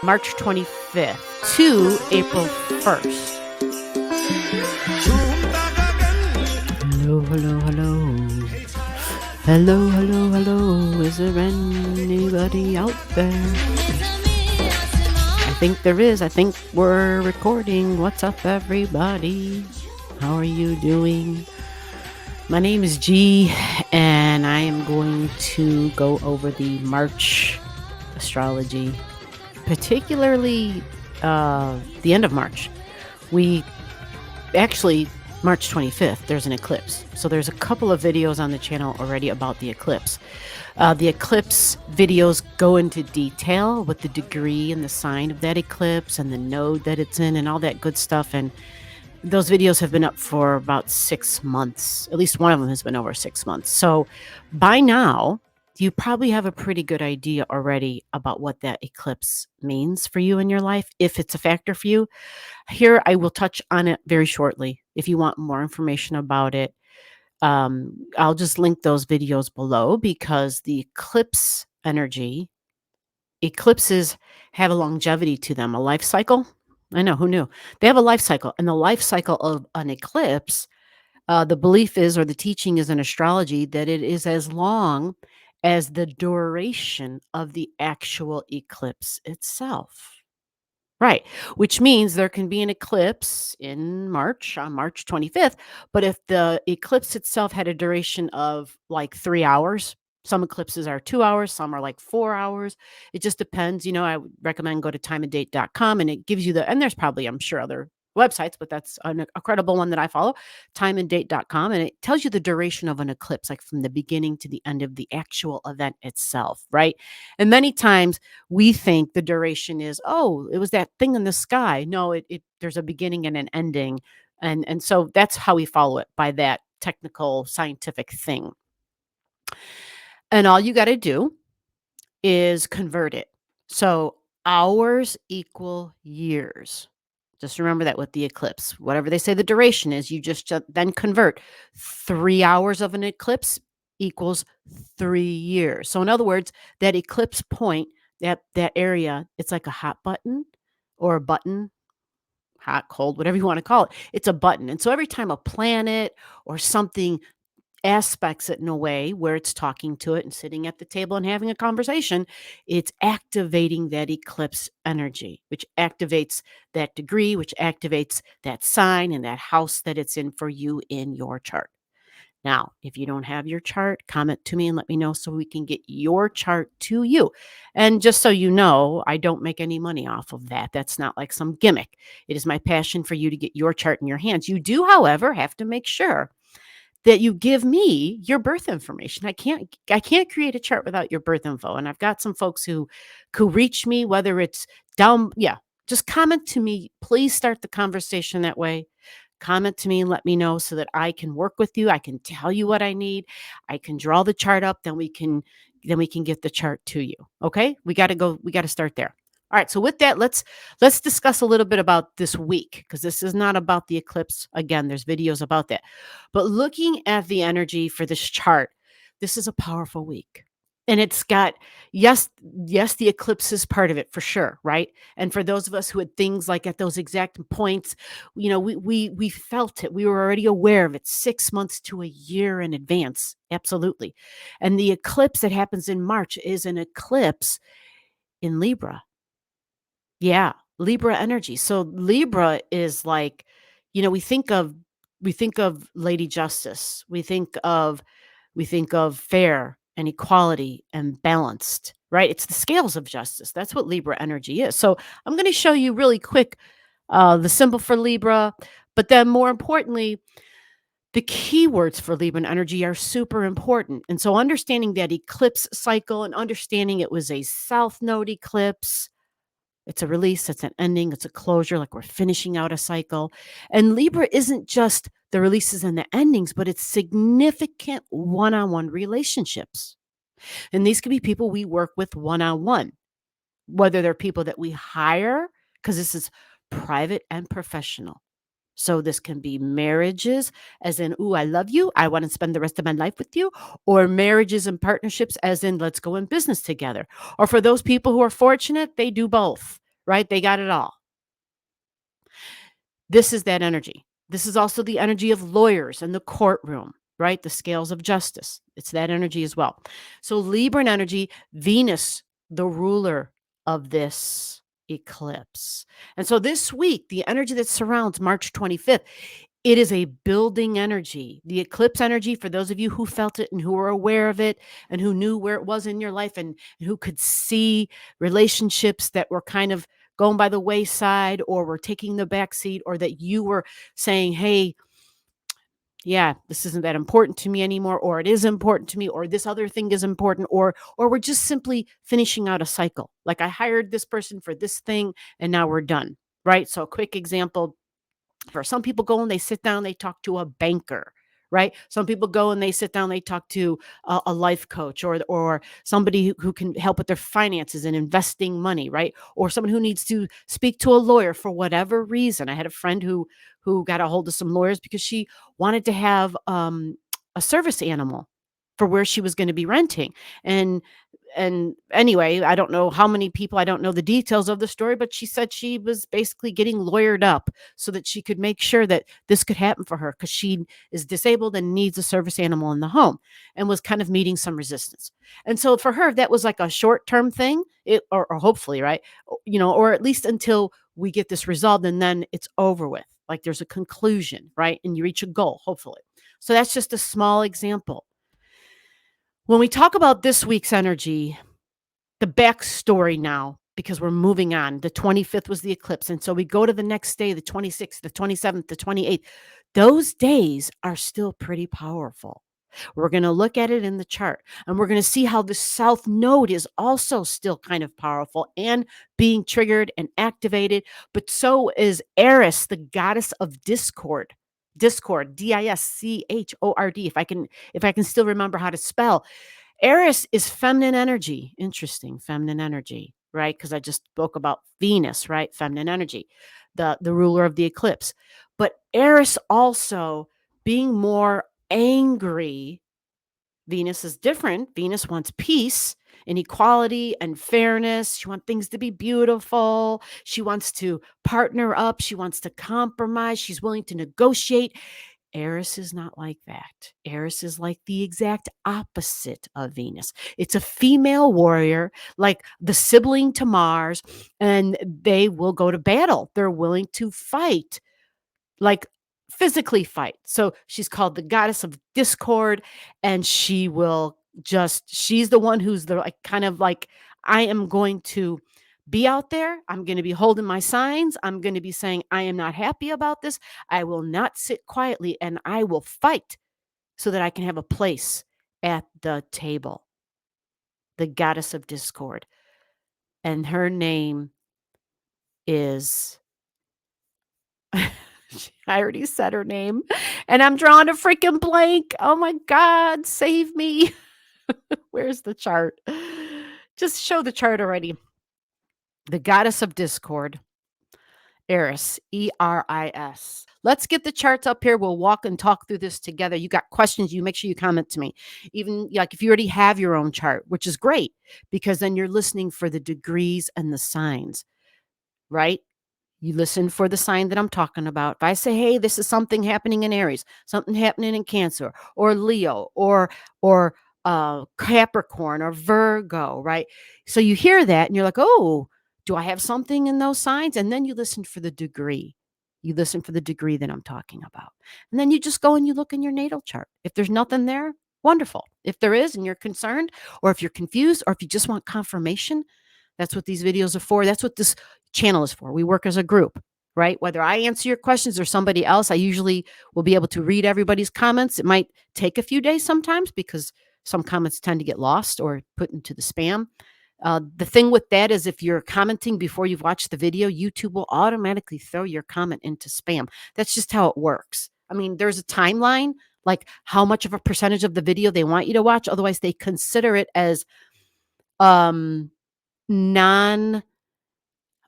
March 25th to April 1st. Hello, hello, hello. Hello, hello, hello. Is there anybody out there? I think there is. I think we're recording. What's up, everybody? How are you doing? My name is G, and I am going to go over the March astrology, particularly the end of March. We actually, March 25th, there's an eclipse. So there's a couple of videos on the channel already about the eclipse. The eclipse videos go into detail with the degree and the sign of that eclipse and the node that it's in and all that good stuff. And those videos have been up for about 6 months. At least one of them has been over 6 months. So by now, you probably have a pretty good idea already about what that eclipse means for you in your life, if it's a factor for you. Here, I will touch on it very shortly. If you want more information about it, I'll just link those videos below because the eclipse energy, eclipses have a longevity to them, a life cycle. I know, who knew? They have a life cycle, and the life cycle of an eclipse, the belief is, or the teaching is in astrology, that it is as long as the duration of the actual eclipse itself. Right, which means there can be an eclipse in March, on March 25th, but if the eclipse itself had a duration of like 3 hours, some eclipses are 2 hours, some are like 4 hours. It just depends. I would recommend go to timeanddate.com, and it gives you and there's probably, I'm sure, other websites, but that's a credible one that I follow, timeanddate.com, and it tells you the duration of an eclipse, like from the beginning to the end of the actual event itself, right? And many times we think the duration is, oh, it was that thing in the sky. No, it there's a beginning and an ending. And so that's how we follow it, by that technical scientific thing. And all you got to do is convert it. So hours equal years. Just remember that with the eclipse. Whatever they say the duration is, you just then convert. 3 hours of an eclipse equals 3 years. So in other words, that eclipse point, that area, it's like a hot button or a button, hot, cold, whatever you want to call it. It's a button. And so every time a planet or something aspects it in a way where it's talking to it and sitting at the table and having a conversation, it's activating that eclipse energy, which activates that degree, which activates that sign and that house that it's in for you in your chart. Now, if you don't have your chart, comment to me and let me know so we can get your chart to you. And just so you know, I don't make any money off of that. That's not like some gimmick. It is my passion for you to get your chart in your hands. You do, however, have to make sure that you give me your birth information. I can't create a chart without your birth info. And I've got some folks who reach me, whether it's down, yeah, just comment to me. Please start the conversation that way. Comment to me and let me know so that I can work with you. I can tell you what I need. I can draw the chart up, then we can get the chart to you. Okay? We got to start there. All right, so with that, let's discuss a little bit about this week, because this is not about the eclipse. Again, there's videos about that. But looking at the energy for this chart, this is a powerful week. And it's got, yes, the eclipse is part of it for sure, right? And for those of us who had things like at those exact points, we felt it. We were already aware of it 6 months to a year in advance. Absolutely. And the eclipse that happens in March is an eclipse in Libra. Yeah, Libra energy. So Libra is like, we think of Lady Justice. We think of fair and equality and balanced, right? It's the scales of justice. That's what Libra energy is. So I'm going to show you really quick the symbol for Libra, but then more importantly, the keywords for Libra energy are super important. And so understanding that eclipse cycle and understanding it was a south node eclipse, it's a release, it's an ending, it's a closure, like we're finishing out a cycle. And Libra isn't just the releases and the endings, but it's significant one on one relationships. And these could be people we work with one on one, whether they're people that we hire, because this is private and professional. So this can be marriages, as in, ooh, I love you, I want to spend the rest of my life with you, or marriages and partnerships, as in, let's go in business together. Or for those people who are fortunate, they do both. right? They got it all. This is that energy. This is also the energy of lawyers in the courtroom, right? The scales of justice. It's that energy as well. So, Libran energy, Venus, the ruler of this eclipse. And so, this week, the energy that surrounds March 25th, it is a building energy. The eclipse energy, for those of you who felt it and who were aware of it and who knew where it was in your life and who could see relationships that were kind of going by the wayside or were taking the back seat, or that you were saying, hey, yeah, this isn't that important to me anymore, or it is important to me, or this other thing is important, or we're just simply finishing out a cycle. Like, I hired this person for this thing and now we're done. Right? So a quick example, for some people go and they sit down, they talk to a banker, right? Some people go and they sit down, they talk to a life coach, or somebody who can help with their finances and investing money, right? Or someone who needs to speak to a lawyer for whatever reason. I had a friend who got a hold of some lawyers because she wanted to have a service animal for where she was going to be renting. And anyway, I don't know how many people, I don't know the details of the story, but she said she was basically getting lawyered up so that she could make sure that this could happen for her, because she is disabled and needs a service animal in the home, and was kind of meeting some resistance. And so for her, that was like a short-term thing, or hopefully, right? Or at least until we get this resolved, and then it's over with. Like, there's a conclusion, right? And you reach a goal, hopefully. So that's just a small example. When we talk about this week's energy, the backstory now, because we're moving on. The 25th was the eclipse. And so we go to the next day, the 26th, the 27th, the 28th. Those days are still pretty powerful. We're going to look at it in the chart, and we're going to see how the south node is also still kind of powerful and being triggered and activated. But so is Eris, the goddess of discord. Discord, Dischord. If I can still remember how to spell. Eris is feminine energy. Interesting, feminine energy, right? Because I just spoke about Venus, right? Feminine energy, the ruler of the eclipse. But Eris also being more angry. Venus is different. Venus wants peace and equality and fairness. She wants things to be beautiful. She wants to partner up. She wants to compromise. She's willing to negotiate. Eris is not like that. Eris is like the exact opposite of Venus. It's a female warrior, like the sibling to Mars, and they will go to battle. They're willing to fight, like physically fight. So she's called the goddess of discord, and she's the one who's the like kind of like, I am going to be out there. I'm going to be holding my signs. I'm going to be saying, I am not happy about this. I will not sit quietly, and I will fight so that I can have a place at the table. The goddess of discord. And her name is I already said her name, and I'm drawing a freaking blank. Oh my God, save me. Where's the chart? Just show the chart already. The goddess of discord, Eris, Eris. Let's get the charts up here. We'll walk and talk through this together. You got questions, you make sure you comment to me. Even like if you already have your own chart, which is great, because then you're listening for the degrees and the signs, right? You listen for the sign that I'm talking about. If I say, hey, this is something happening in Aries, something happening in Cancer or Leo or Capricorn or Virgo, right? So you hear that and you're like, oh, do I have something in those signs? And then you listen for the degree. You listen for the degree that I'm talking about. And then you just go and you look in your natal chart. If there's nothing there, wonderful. If there is and you're concerned, or if you're confused, or if you just want confirmation, that's what these videos are for. That's what this channel is for. We work as a group, right? Whether I answer your questions or somebody else, I usually will be able to read everybody's comments. It might take a few days sometimes because some comments tend to get lost or put into the spam. The thing with that is if you're commenting before you've watched the video, YouTube will automatically throw your comment into spam. That's just how it works. I mean, there's a timeline, like how much of a percentage of the video they want you to watch. Otherwise, they consider it as non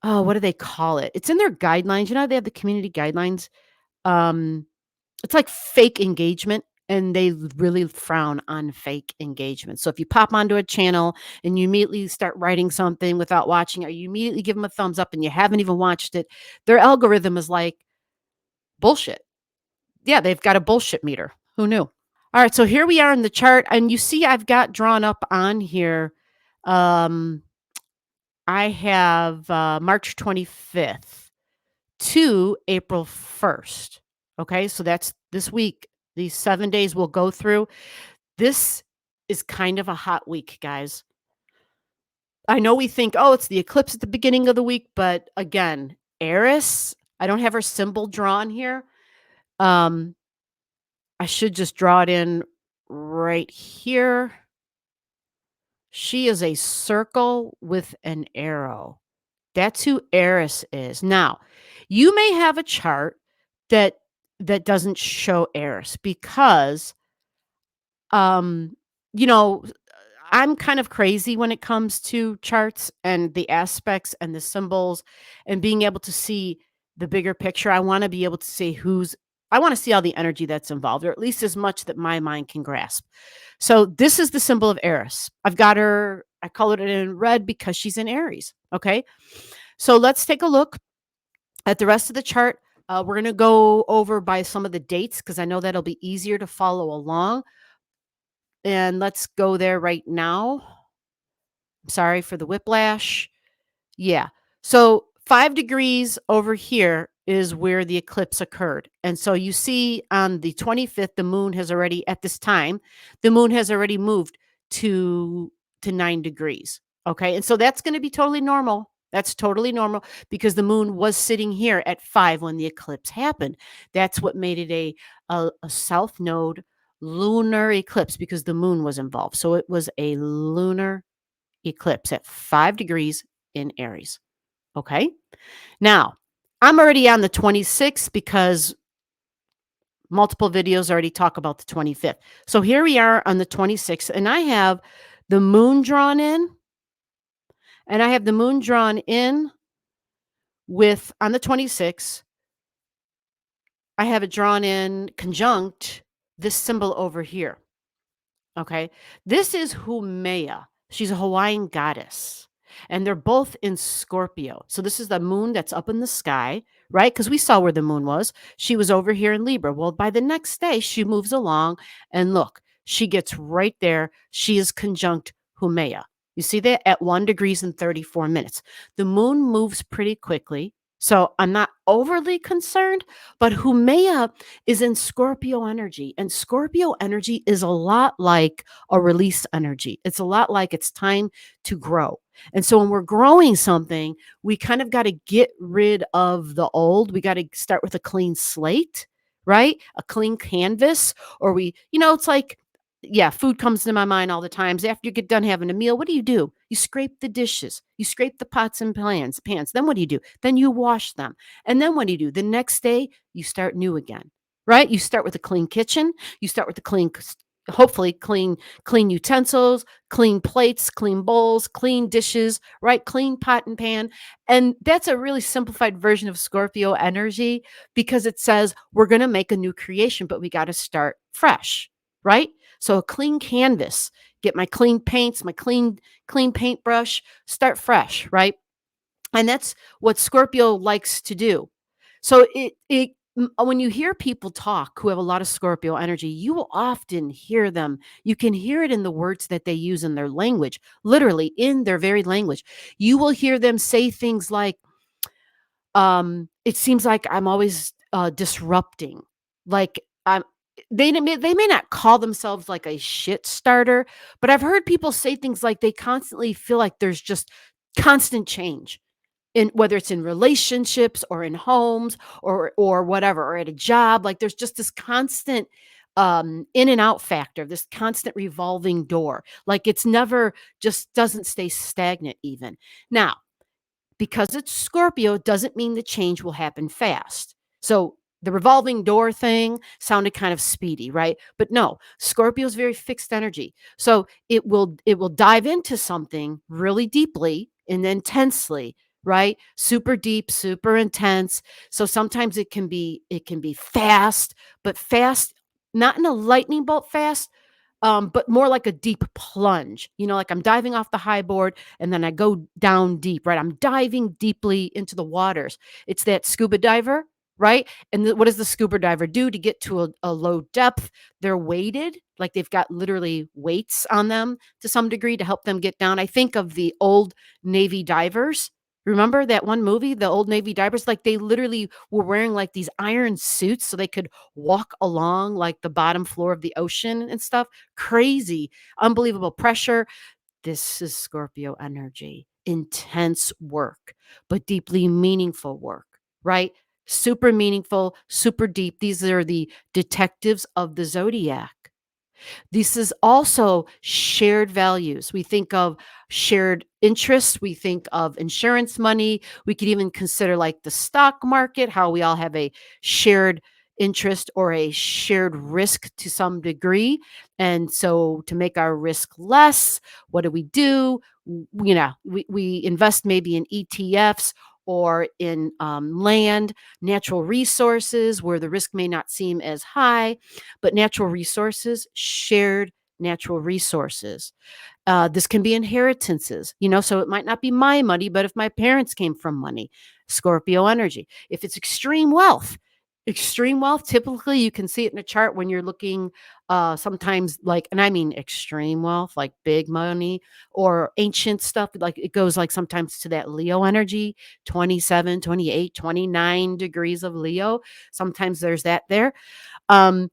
what do they call it? It's in their guidelines. You know, they have the community guidelines. It's like fake engagement. and they really frown on fake engagement. So if you pop onto a channel and you immediately start writing something without watching, or you immediately give them a thumbs up and you haven't even watched it, their algorithm is like bullshit. Yeah, they've got a bullshit meter. Who knew? All right, so here we are in the chart, and you see I've got drawn up on here. Um, I have March 25th to April 1st. Okay, so that's this week. These 7 days we'll go through. This is kind of a hot week, guys. I know we think, oh, it's the eclipse at the beginning of the week, but again, Eris, I don't have her symbol drawn here. Um, I should just draw it in right here. She is a circle with an arrow. That's who Eris is. Now, you may have a chart that doesn't show Eris because um you know I'm kind of crazy when it comes to charts and the aspects and the symbols and being able to see the bigger picture. I want to be able to see I want to see all the energy that's involved, or at least as much that my mind can grasp. So this is the symbol of Eris. I've got her, I colored it in red because she's in Aries. Okay. So let's take a look at the rest of the chart. We're going to go over by some of the dates because I know that'll be easier to follow along. And let's go there right now. Sorry for the whiplash. Yeah. So 5 degrees over here is where the eclipse occurred. And so you see on the 25th, the moon has already, at this time, the moon has already moved to 9 degrees. Okay. And so that's going to be totally normal. That's totally normal because the moon was sitting here at 5 when the eclipse happened. That's what made it a south node lunar eclipse because the moon was involved. So it was a lunar eclipse at 5 degrees in Aries. Okay. Now, I'm already on the 26th because multiple videos already talk about the 25th. So here we are on the 26th, and I have the moon drawn in, and I have the moon drawn in with, on the 26th, I have it drawn in conjunct this symbol over here. Okay. This is Haumea. She's a Hawaiian goddess. And they're both in Scorpio. So this is the moon that's up in the sky, right? Because we saw where the moon was. She was over here in Libra. Well, by the next day, she moves along and look, she gets right there. She is conjunct Haumea. You see that at 1 degrees and 34 minutes. The moon moves pretty quickly. So I'm not overly concerned, but Haumea is in Scorpio energy. And Scorpio energy is a lot like a release energy. It's a lot like it's time to grow. And so when we're growing something, we kind of got to get rid of the old. We got to start with a clean slate, right? A clean canvas. Or it's like, yeah, food comes to my mind all the times. After you get done having a meal, what do? You scrape the dishes, you scrape the pots and pans. Then what do? Then you wash them. And then what do? The next day, you start new again, right? You start with a clean kitchen. You start with a hopefully clean utensils, clean plates, clean bowls, clean dishes, right? Clean pot and pan. And that's a really simplified version of Scorpio energy because it says we're going to make a new creation, but we got to start fresh, right? So a clean canvas, get my clean paints, my clean paintbrush, start fresh, right? And that's what Scorpio likes to do. So when you hear people talk who have a lot of Scorpio energy, you will often hear them. You can hear it in the words that they use in their language, literally in their very language. You will hear them say things like, it seems like I'm always disrupting. Like they may not call themselves like a shit starter, but I've heard people say things like they constantly feel like there's just constant change in whether it's in relationships or in homes or whatever, or at a job. Like there's just this constant in and out factor, this constant revolving door. Like it's never just doesn't stay stagnant even. Now, because it's Scorpio doesn't mean the change will happen fast. So the revolving door thing sounded kind of speedy, right? But no, Scorpio is very fixed energy. So it will dive into something really deeply and intensely, right? Super deep, super intense. So sometimes it can be fast, but fast not in a lightning bolt fast, but more like a deep plunge. Like I'm diving off the high board and then I go down deep, right? I'm diving deeply into the waters. It's that scuba diver, right? And what does the scuba diver do to get to a low depth? They're weighted, like they've got literally weights on them to some degree to help them get down. I think of the old Navy divers. Remember that one movie, the old Navy divers? Like they literally were wearing like these iron suits so they could walk along like the bottom floor of the ocean and stuff. Crazy, unbelievable pressure. This is Scorpio energy. Intense work, but deeply meaningful work, right? Super meaningful, super deep. These are the detectives of the zodiac. This is also shared values. We think of shared interests. We think of insurance money. We could even consider like the stock market, how we all have a shared interest or a shared risk to some degree. And so to make our risk less, what do we do? We invest maybe in ETFs or in land, natural resources where the risk may not seem as high, but natural resources, shared natural resources. This can be inheritances, so it might not be my money, but if my parents came from money, Scorpio energy. If it's extreme wealth, typically you can see it in a chart when you're looking sometimes like, and I mean extreme wealth, like big money or ancient stuff, like it goes like sometimes to that Leo energy, 27, 28, 29 degrees of Leo. Sometimes there's that there. Um,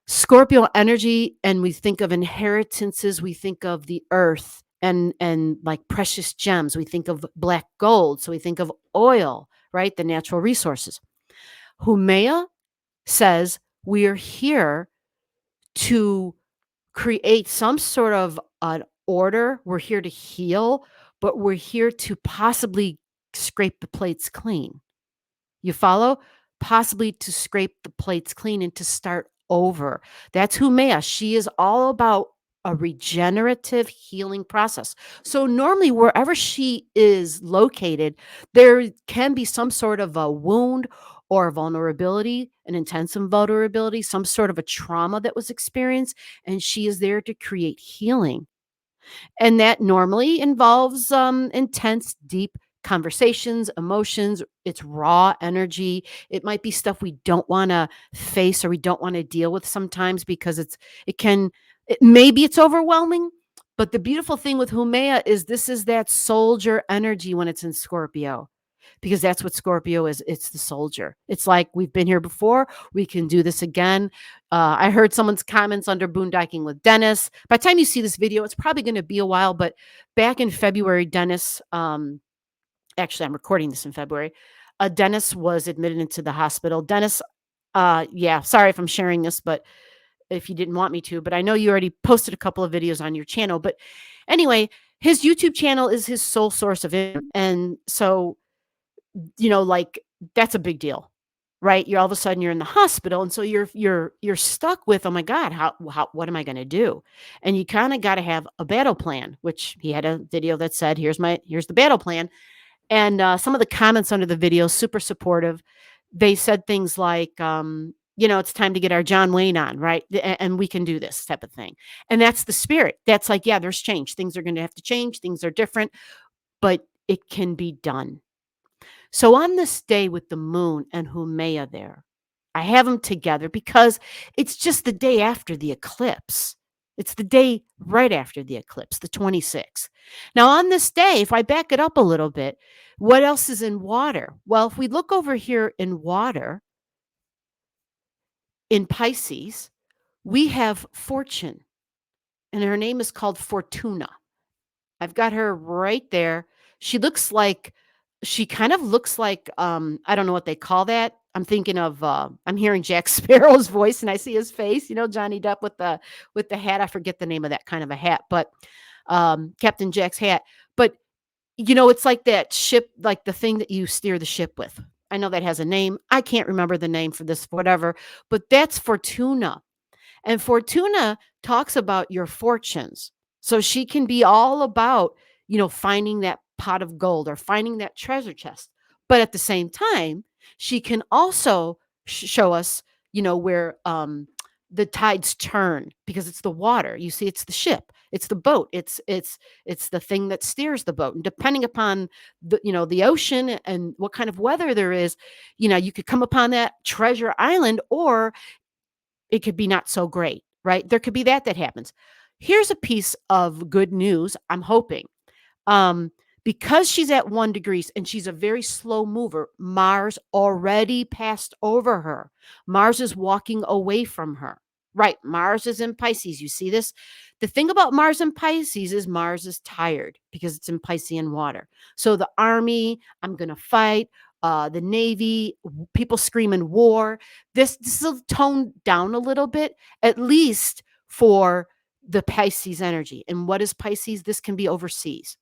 Scorpio energy, and we think of inheritances, we think of the earth and like precious gems. We think of black gold, so we think of oil, right? The natural resources. Humea says we are here to create some sort of an order. We're here to heal, but we're here to possibly scrape the plates clean. You follow? Possibly to scrape the plates clean and to start over. That's Humea. She is all about a regenerative healing process. So normally wherever she is located, there can be some sort of a wound or vulnerability, an intense vulnerability, some sort of a trauma that was experienced, and she is there to create healing. And that normally involves intense, deep conversations, emotions. It's raw energy. It might be stuff we don't want to face or we don't want to deal with sometimes because maybe it's overwhelming. But the beautiful thing with Humea is this is that soldier energy when it's in Scorpio, because that's what Scorpio is. It's the soldier. It's like we've been here before. We can do this again. I heard someone's comments under Boondocking with Dennis. By the time you see this video, it's probably going to be a while. But back in February, Dennis, actually, I'm recording this in February. Dennis was admitted into the hospital. Dennis, yeah, sorry if I'm sharing this, but if you didn't want me to, but I know you already posted a couple of videos on your channel. But anyway, his YouTube channel is his sole source of income. And so like that's a big deal, right? You're all of a sudden you're in the hospital, and so you're stuck with, oh my God, how what am I going to do? And you kind of got to have a battle plan, which he had a video that said, here's the battle plan. And some of the comments under the video, super supportive. They said things like, it's time to get our John Wayne on, right? And we can do this type of thing. And that's the spirit. That's like, yeah, there's change. Things are going to have to change. Things are different, but it can be done. So on this day with the moon and Humea there, I have them together because it's just the day after the eclipse. It's the day right after the eclipse, the 26th. Now, on this day, if I back it up a little bit, what else is in water? Well, if we look over here in water, in Pisces, we have Fortune, and her name is called Fortuna. I've got her right there. She kind of looks like, I don't know what they call that. I'm thinking of, I'm hearing Jack Sparrow's voice and I see his face, Johnny Depp with the hat. I forget the name of that kind of a hat, but Captain Jack's hat. But it's like that ship, like the thing that you steer the ship with. I know that has a name. I can't remember the name for this, whatever, but that's Fortuna. And Fortuna talks about your fortunes. So she can be all about, finding that pot of gold or finding that treasure chest. But at the same time, she can also show us, where the tides turn because it's the water. You see, it's the ship, it's the boat, it's the thing that steers the boat. And depending upon the ocean and what kind of weather there is, you could come upon that treasure island, or it could be not so great, right? There could be that happens. Here's a piece of good news, I'm hoping. Um, because she's at 1 degrees and she's a very slow mover, Mars already passed over her. Mars is walking away from her. Right, Mars is in Pisces. You see this? The thing about Mars in Pisces is Mars is tired because it's in Piscean water. So the army, I'm going to fight, the navy, people screaming war. This will tone down a little bit, at least for the Pisces energy. And what is Pisces? This can be overseas.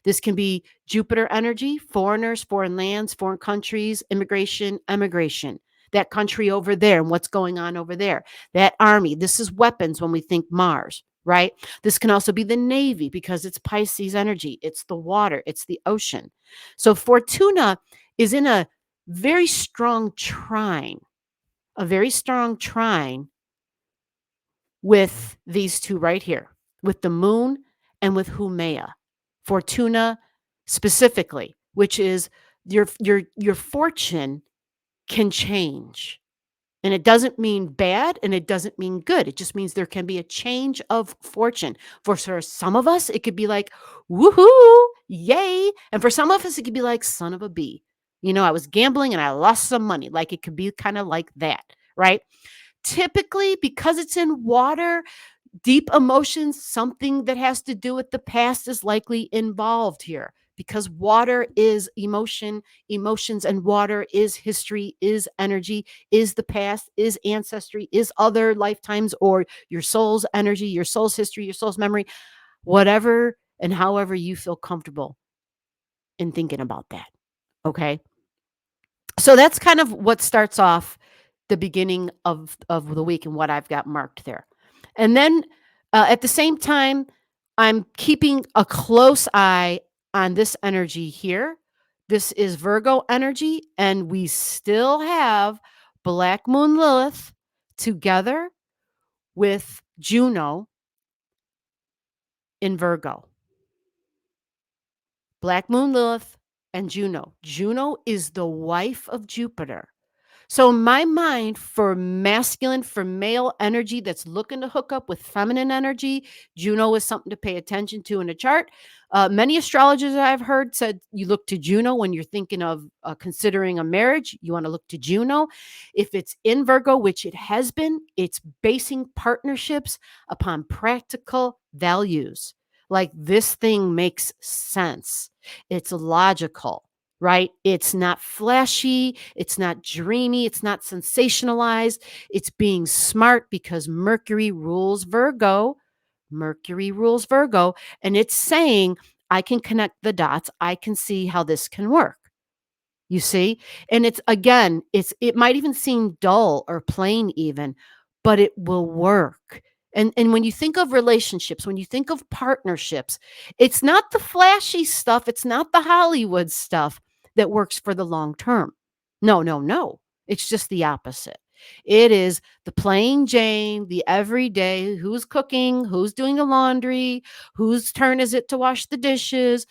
This can be Jupiter energy, foreigners, foreign lands, foreign countries, immigration, emigration. That country over there and what's going on over there. That army. This is weapons when we think Mars, right? This can also be the Navy because it's Pisces energy. It's the water, it's the ocean. So Fortuna is in a very strong trine with these two right here, with the moon and with Humea. Fortuna specifically, which is your fortune can change. And it doesn't mean bad and it doesn't mean good. It just means there can be a change of fortune. For some of us, it could be like, woohoo, yay. And for some of us, it could be like, son of a bee. I was gambling and I lost some money. Like it could be kind of like that, right? Typically, because it's in water, deep emotions, something that has to do with the past is likely involved here because water is emotion, emotions and water is history, is energy, is the past, is ancestry, is other lifetimes or your soul's energy, your soul's history, your soul's memory, whatever and however you feel comfortable in thinking about that. Okay. So that's kind of what starts off the beginning of the week and what I've got marked there. And then at the same time, I'm keeping a close eye on this energy here. This is Virgo energy, and we still have Black Moon Lilith together with Juno in Virgo. Black Moon Lilith and Juno. Juno is the wife of Jupiter. So in my mind, for masculine, for male energy that's looking to hook up with feminine energy, Juno is something to pay attention to in a chart. Many astrologers I've heard said you look to Juno when you're thinking of considering a marriage. You want to look to Juno. If it's in Virgo, which it has been, it's basing partnerships upon practical values. Like this thing makes sense. It's logical, right? It's not flashy, it's not dreamy, it's not sensationalized. It's being smart because Mercury rules Virgo. Mercury rules Virgo, and it's saying, I can connect the dots. I can see how this can work. You see? And it's again, it might even seem dull or plain even, but it will work. And when you think of relationships, when you think of partnerships, it's not the flashy stuff, it's not the Hollywood stuff that works for the long term. No, no, no. It's just the opposite. It is the plain Jane, the everyday, who's cooking, who's doing the laundry, whose turn is it to wash the dishes,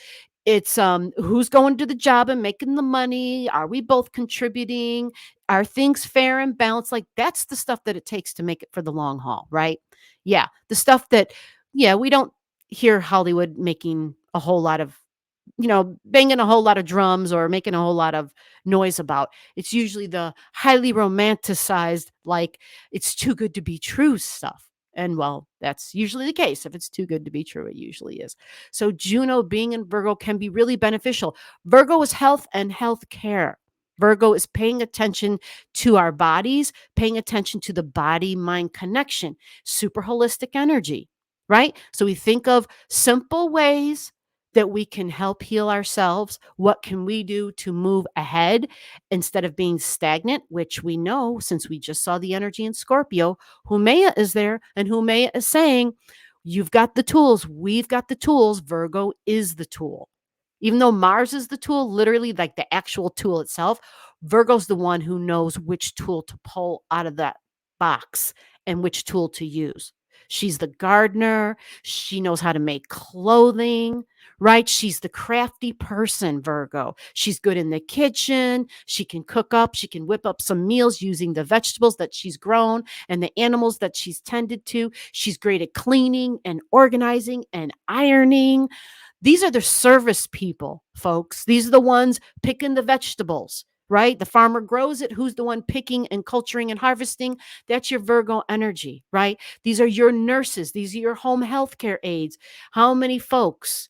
it's who's going to the job and making the money? Are we both contributing? Are things fair and balanced? Like that's the stuff that it takes to make it for the long haul, right? Yeah, the stuff that yeah, we don't hear Hollywood making a whole lot of banging a whole lot of drums or making a whole lot of noise about. It's usually the highly romanticized, like it's too good to be true stuff. And well, that's usually the case. If it's too good to be true, it usually is. So Juno being in Virgo can be really beneficial. Virgo is health and health care. Virgo is paying attention to our bodies, paying attention to the body mind connection, super holistic energy, right? So we think of simple ways that we can help heal ourselves. What can we do to move ahead instead of being stagnant, which we know since we just saw the energy in Scorpio? Humea is there, and Humea is saying, you've got the tools. We've got the tools. Virgo is the tool. Even though Mars is the tool, literally like the actual tool itself, Virgo's the one who knows which tool to pull out of that box and which tool to use. She's the gardener. She knows how to make clothing, right? She's the crafty person, Virgo. She's good in the kitchen. She can cook up. She can whip up some meals using the vegetables that she's grown and the animals that she's tended to. She's great at cleaning and organizing and ironing. These are the service people, folks. These are the ones picking the vegetables, right? The farmer grows it. Who's the one picking and culturing and harvesting? That's your Virgo energy, right? These are your nurses. These are your home health care aides. How many folks,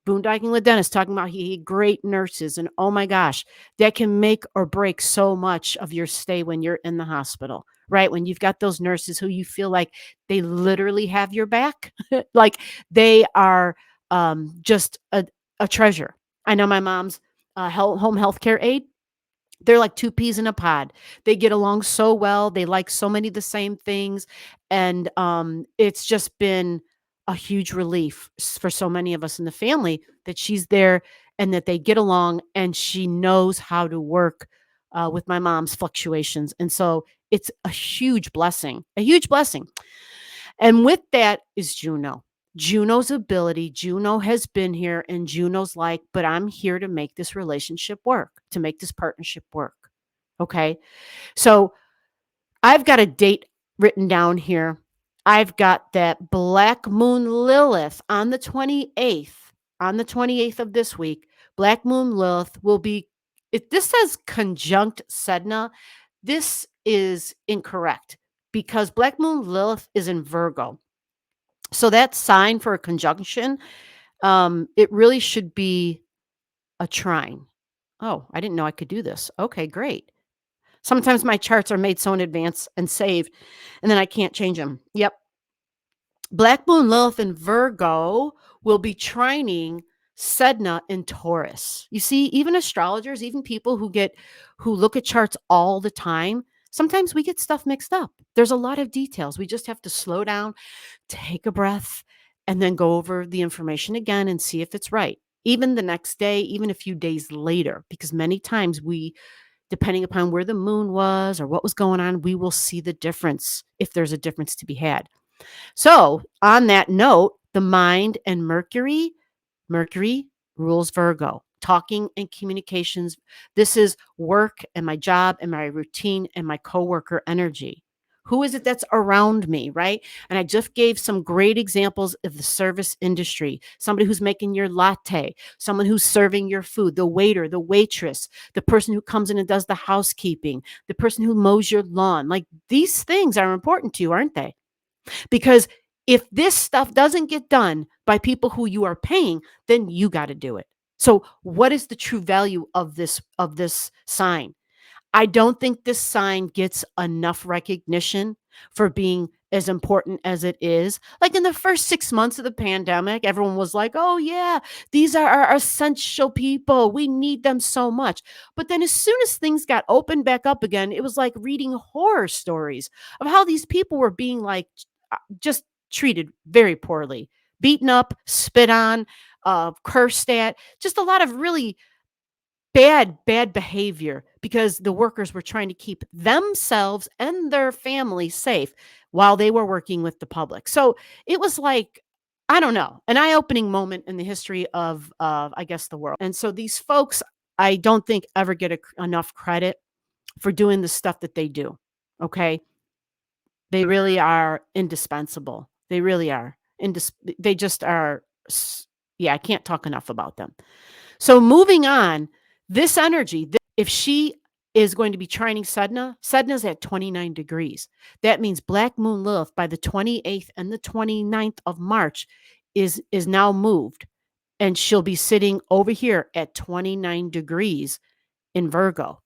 boondocking with Dennis, talking about he had great nurses, and oh my gosh, that can make or break so much of your stay when you're in the hospital, right? When you've got those nurses who you feel like they literally have your back, like they are just a treasure. I know my mom's home health care aide. They're like two peas in a pod. They get along so well. They like so many of the same things. And it's just been a huge relief for so many of us in the family that she's there and that they get along and she knows how to work with my mom's fluctuations. And so it's a huge blessing, a huge blessing. And with that is Juno. Juno's ability. Juno has been here, and Juno's like, but I'm here to make this relationship work, to make this partnership work. Okay. So I've got a date written down here. I've got that Black Moon Lilith on the 28th, of this week. Black Moon Lilith will be, if this says conjunct Sedna, this is incorrect because Black Moon Lilith is in Virgo. So that sign for a conjunction, it really should be a trine. Oh, I didn't know I could do this. Okay, great. Sometimes my charts are made so in advance and saved, and then I can't change them. Yep. Black Moon Lilith in Virgo will be trining Sedna in Taurus. You see, even astrologers, even people who look at charts all the time, sometimes we get stuff mixed up. There's a lot of details. We just have to slow down, take a breath, and then go over the information again and see if it's right. Even the next day, even a few days later, because many times we, depending upon where the moon was or what was going on, we will see the difference if there's a difference to be had. So, on that note, the mind and Mercury rules Virgo, talking and communications. This is work and my job and my routine and my coworker energy. Who is it that's around me, right? And I just gave some great examples of the service industry. Somebody who's making your latte, someone who's serving your food, the waiter, the waitress, the person who comes in and does the housekeeping, the person who mows your lawn. Like these things are important to you, aren't they? Because if this stuff doesn't get done by people who you are paying, then you got to do it. So what is the true value of this sign? I don't think this sign gets enough recognition for being as important as it is. Like in the first 6 months of the pandemic, everyone was like, oh, yeah, these are our essential people. We need them so much. But then as soon as things got opened back up again, it was like reading horror stories of how these people were being like just treated very poorly, beaten up, spit on, cursed at, just a lot of really bad behavior because the workers were trying to keep themselves and their family safe while they were working with the public. So it was like, I don't know, an eye-opening moment in the history of I guess the world. And so these folks, I don't think ever get enough credit for doing the stuff that they do. Okay, they really are indispensable. They really are. They just are. Yeah, I can't talk enough about them. So moving on, this energy, if she is going to be trining Sedna, Sedna's at 29 degrees. That means Black Moon Lilith by the 28th and the 29th of March is now moved. And she'll be sitting over here at 29 degrees in Virgo.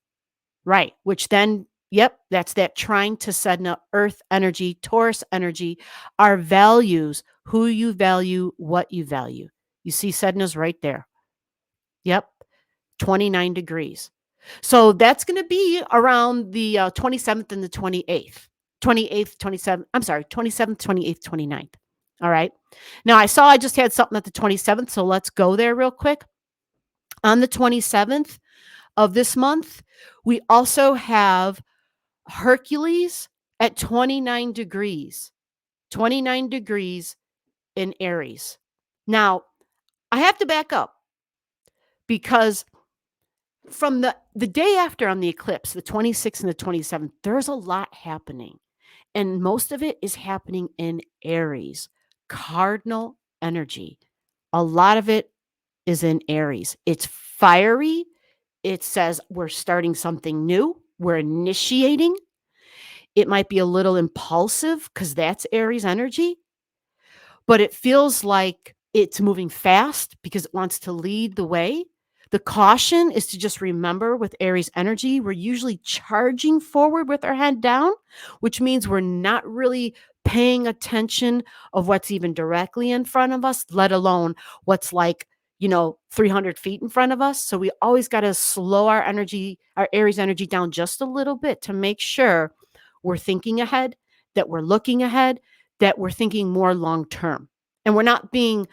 Right. Which then, yep, that's that trine to Sedna, Earth energy, Taurus energy, our values, who you value, what you value. You see Sedna's right there. Yep. 29 degrees. So that's going to be around the 27th and the 28th. 28th, 27th, I'm sorry, 27th, 28th, 29th. All right. Now I saw I just had something at the 27th, so let's go there real quick. On the 27th of this month, we also have Hercules at 29 degrees, 29 degrees in Aries. Now, I have to back up because from the day after on the eclipse, the 26th and the 27th, there's a lot happening. And most of it is happening in Aries, cardinal energy. A lot of it is in Aries. It's fiery. It says we're starting something new. We're initiating. It might be a little impulsive because that's Aries energy, but it feels like it's moving fast because it wants to lead the way. The caution is to just remember with Aries energy, we're usually charging forward with our head down, which means we're not really paying attention of what's even directly in front of us, let alone what's like, 300 feet in front of us. So we always got to slow our energy, our Aries energy down just a little bit to make sure we're thinking ahead, that we're looking ahead, that we're thinking more long term. And we're not being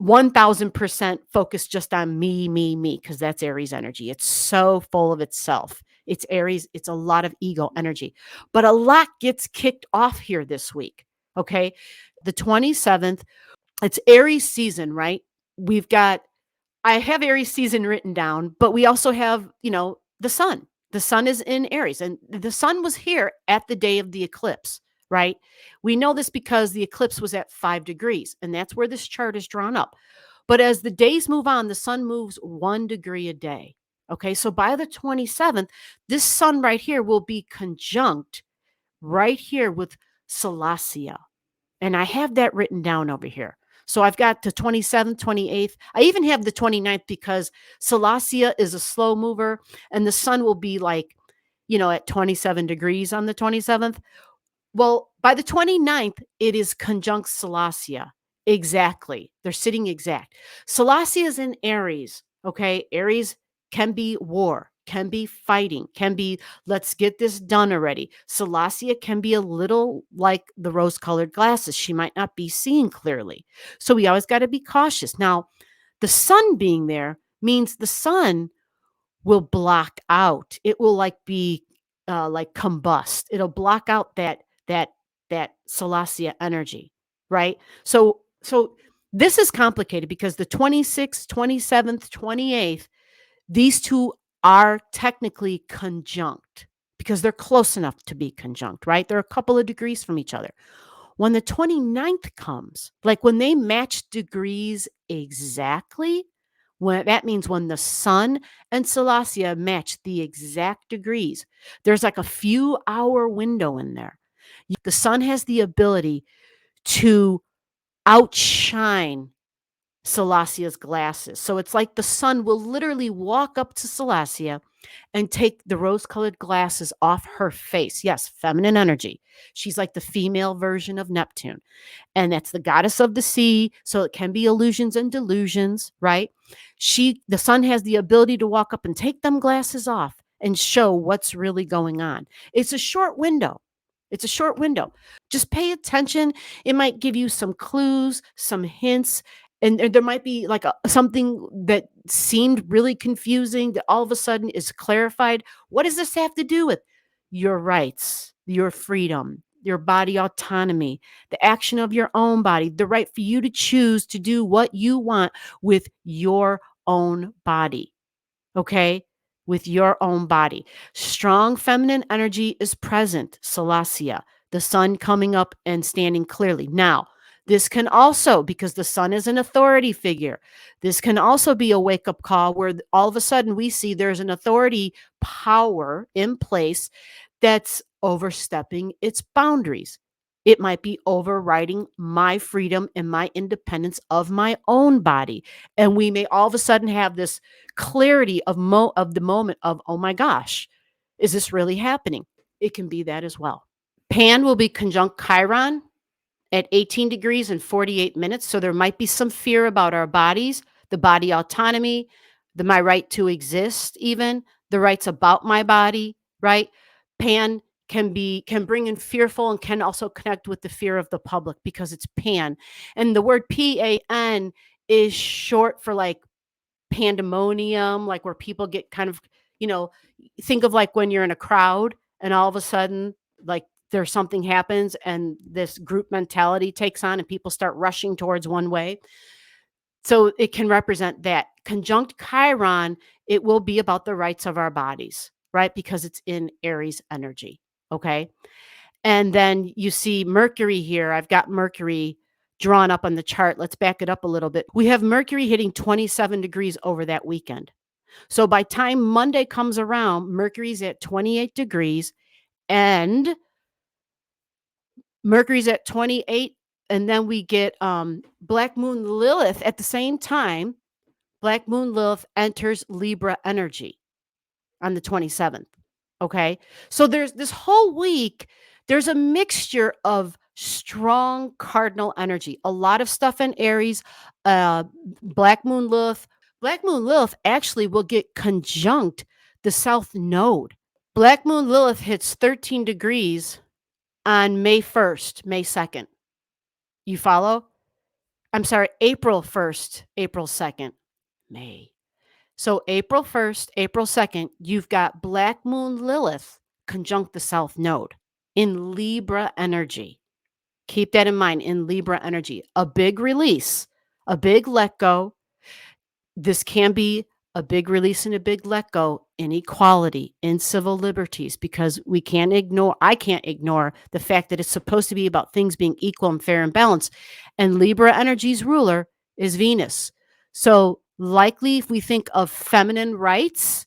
1000% focused just on me, because that's Aries energy. It's so full of itself. It's Aries, it's a lot of ego energy. But a lot gets kicked off here this week. Okay. The 27th, it's Aries season, right? We've got I have Aries season written down, but we also have, the sun. The sun is in Aries, and the sun was here at the day of the eclipse, right? We know this because the eclipse was at 5 degrees, and that's where this chart is drawn up. But as the days move on, the sun moves 1 degree a day. Okay, so by the 27th, this sun right here will be conjunct right here with Salacia. And I have that written down over here. So I've got the 27th, 28th. I even have the 29th because Salacia is a slow mover and the sun will be like, at 27 degrees on the 27th. Well, by the 29th, it is conjunct Salacia. Exactly. They're sitting exact. Salacia is in Aries. Okay. Aries can be war, can be fighting, can be let's get this done already. Salacia can be a little like the rose colored glasses. She might not be seeing clearly. So we always got to be cautious. Now, the sun being there means the sun will block out. It will like be like combust. It'll block out that that Salacia energy, right? So this is complicated because the 26th, 27th, 28th, these two are technically conjunct because they're close enough to be conjunct, right? They're a couple of degrees from each other. When the 29th comes, like when they match degrees exactly, when that means when the sun and Salacia match the exact degrees, there's like a few hour window in there. The sun has the ability to outshine Salacia's glasses. So it's like the sun will literally walk up to Salacia and take the rose colored glasses off her face. Yes, feminine energy. She's like the female version of Neptune. And that's the goddess of the sea. So it can be illusions and delusions, right? The sun has the ability to walk up and take them glasses off and show what's really going on. It's a short window. It's a short window. Just pay attention. It might give you some clues, some hints, and there might be like something that seemed really confusing that all of a sudden is clarified. What does this have to do with your rights, your freedom, your body autonomy, the action of your own body, the right for you to choose to do what you want with your own body? Okay? With your own body. Strong feminine energy is present, Salacia, the sun coming up and standing clearly. Now, this can also, because the sun is an authority figure, this can also be a wake up call where all of a sudden we see there's an authority power in place that's overstepping its boundaries. It might be overriding my freedom and my independence of my own body. And we may all of a sudden have this clarity of the moment of, oh my gosh, is this really happening? It can be that as well. Pan will be conjunct Chiron at 18 degrees and 48 minutes. So there might be some fear about our bodies, the body autonomy, my right to exist, even the rights about my body, right? Pan can bring in fearful and can also connect with the fear of the public because it's pan. And the word PAN is short for like pandemonium, like where people get kind of, you know, think of like when you're in a crowd and all of a sudden like there's something happens and this group mentality takes on and people start rushing towards one way. So it can represent that. Conjunct Chiron, it will be about the rights of our bodies, right? Because it's in Aries energy. Okay. And then you see Mercury here. I've got Mercury drawn up on the chart. Let's back it up a little bit. We have Mercury hitting 27 degrees over that weekend. So by time Monday comes around, Mercury's at 28 degrees and Mercury's at 28. And then we get Black Moon Lilith at the same time. Black Moon Lilith enters Libra energy on the 27th. Okay. So there's this whole week, there's a mixture of strong cardinal energy, a lot of stuff in Aries, Black Moon Lilith. Black Moon Lilith actually will get conjunct the South Node. Black Moon Lilith hits 13 degrees on May 1st, May 2nd. You follow? I'm sorry, April 1st, April 2nd, May. So April 1st, April 2nd, you've got Black Moon Lilith conjunct the South Node in Libra energy. Keep that in mind, in Libra energy. A big release, a big let go. This can be a big release and a big let go in equality, in civil liberties, because I can't ignore the fact that it's supposed to be about things being equal and fair and balanced. And Libra energy's ruler is Venus. So likely if we think of feminine rights,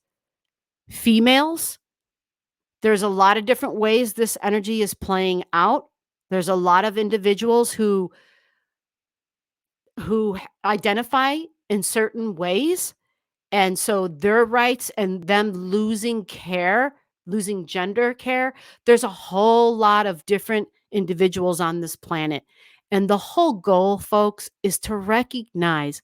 females, there's a lot of different ways this energy is playing out. There's a lot of individuals who identify in certain ways. And so their rights and them losing gender care, there's a whole lot of different individuals on this planet. And the whole goal, folks, is to recognize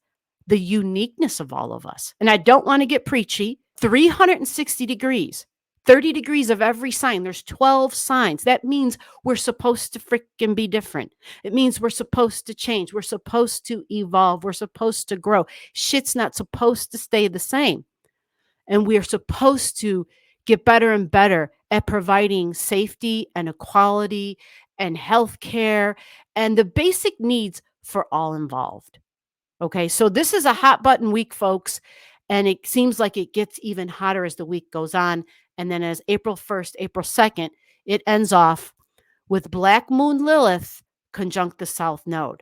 the uniqueness of all of us. And I don't want to get preachy. 360 degrees, 30 degrees of every sign. There's 12 signs. That means we're supposed to freaking be different. It means we're supposed to change. We're supposed to evolve. We're supposed to grow. Shit's not supposed to stay the same. And we're supposed to get better and better at providing safety and equality and health care and the basic needs for all involved. Okay, so this is a hot button week, folks. And it seems like it gets even hotter as the week goes on. And then as April 1st, April 2nd, it ends off with Black Moon Lilith conjunct the South Node.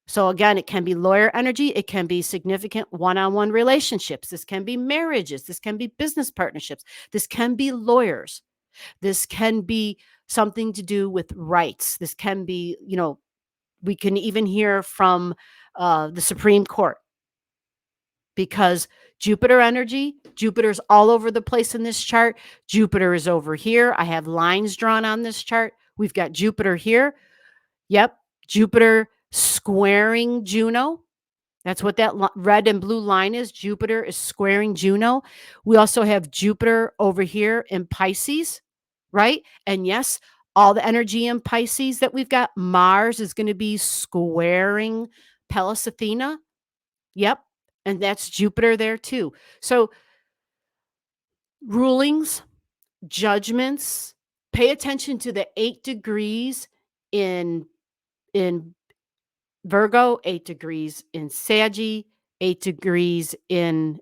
So again, it can be lawyer energy. It can be significant one-on-one relationships. This can be marriages. This can be business partnerships. This can be lawyers. This can be something to do with rights. This can be, we can even hear from the Supreme Court, because Jupiter energy, Jupiter's all over the place in this chart. Jupiter is over here. I have lines drawn on this chart. We've got Jupiter here. Yep. Jupiter squaring Juno. That's what that red and blue line is. Jupiter is squaring Juno. We also have Jupiter over here in Pisces, right? And yes, all the energy in Pisces that we've got, Mars is going to be squaring Pallas Athena. Yep. And that's Jupiter there too. So rulings, judgments, pay attention to the 8 degrees in Virgo, 8 degrees in Saggy, 8 degrees in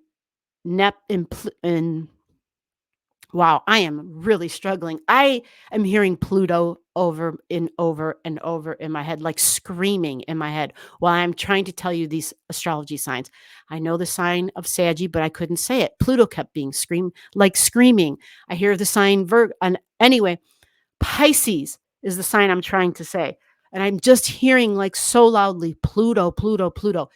wow, I am really struggling. I am hearing Pluto over and over in my head, like screaming in my head while I'm trying to tell you these astrology signs. I know the sign of Saggy, but I couldn't say it. Pluto kept being screaming. I hear the sign Virgo. And anyway, Pisces is the sign I'm trying to say. And I'm just hearing like so loudly, Pluto, Pluto, Pluto.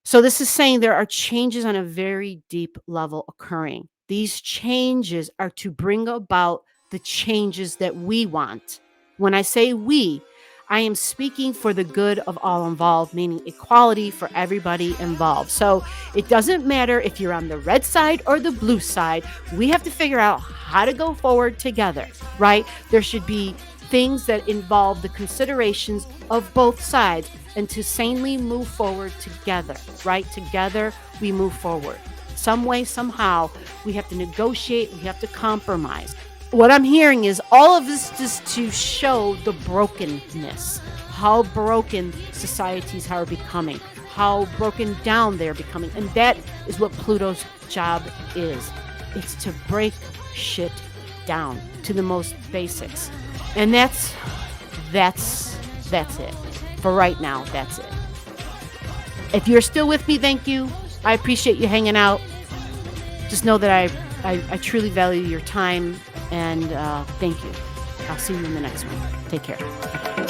So this is saying there are changes on a very deep level occurring. These changes are to bring about the changes that we want. When I say we, I am speaking for the good of all involved, meaning equality for everybody involved. So it doesn't matter if you're on the red side or the blue side. We have to figure out how to go forward together, right? There should be things that involve the considerations of both sides and to sanely move forward together, right? Together we move forward. Some way, somehow, we have to negotiate, we have to compromise. what I'm hearing is all of this just to show the brokenness, how broken societies are becoming, how broken down they're becoming. And that is what Pluto's job is. It's to break shit down to the most basics. And that's it. For right now, that's it. If you're still with me, thank you. I appreciate you hanging out. Just know that I truly value your time, and thank you. I'll see you in the next one. Take care.